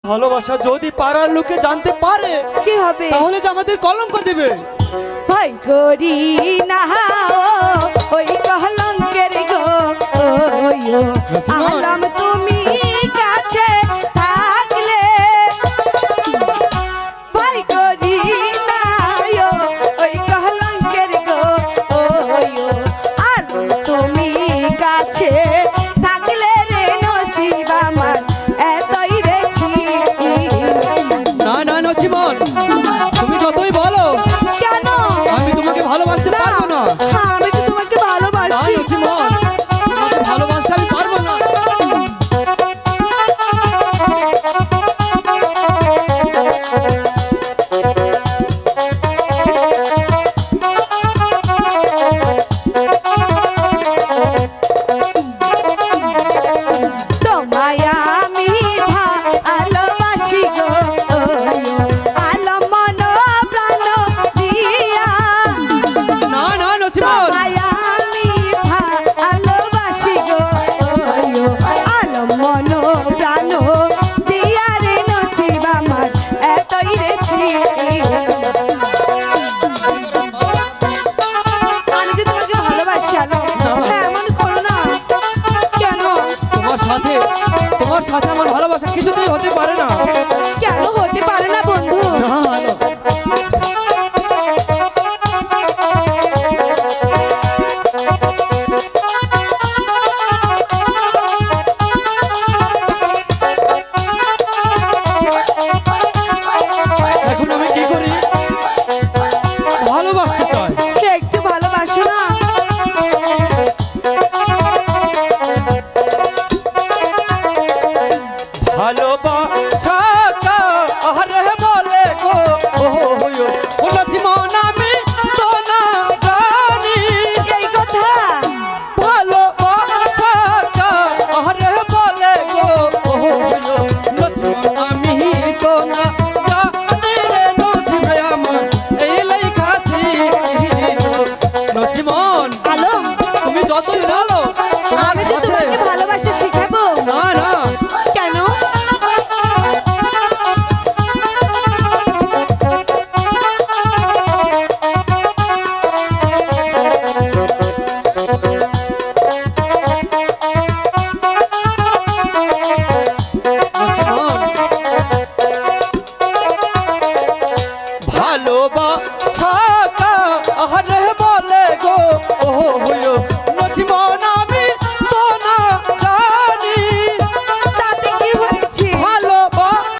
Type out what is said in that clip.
ভালোবাসা যদি পাড়ার লোকে জানতে পারে কি হবে? তাহলে যে আমাদের কলঙ্ক দিবে। ভয় করি না ওই কলঙ্কের গো আলাম তুমি কাছে থাকলে ভয় করি না ওই কলঙ্কের গো আলাম তুমি কাছে থাকলে রে নসিব আমার এতই রেছি। না না নচিমন, তুমি যতই বলো কেন আমি তোমাকে ভালোবাসতে পারবো না। হ্যাঁ আমি তো তোমাকে না ভালোবাসি। নচিমন, তোমাকে ভালোবাসতে আমি পারবো না। তোমায় আমি ভালোবাসি গো আলম মন প্রাণ দিয়া। না না নচিমন, তোমায় আমি ভালোবাসি গো আলম মন প্রাণ দিয়া রে নসিব আমার এতই রেছি। আমি যে তোমাকে ভালোবাসি আলম। হ্যাঁ এমন করো না কেন? তোমার সাথে আমার ভালোবাসা কিছুতেই হতে পারে না। কেন হতে পারে না বন্ধু? না আলো, এখন আমি কি করি? ভালোবাসতে চাই। একটু ভালোবাসো না? ভালোবাসা আরে বলে গো ও নচিমন, আমি তো না জানি এই কথা ভালোবাসা আরে বলে গো নচিমন, আমি তো না জানি রে নচিবে আমার এই লেখাছি। নচিমন, আলম তুমি যতই বলো আমি যে তোমাকে ভালোবাসা শিখাবো। না না কেন? নচিমন, ভালোবাসা আরে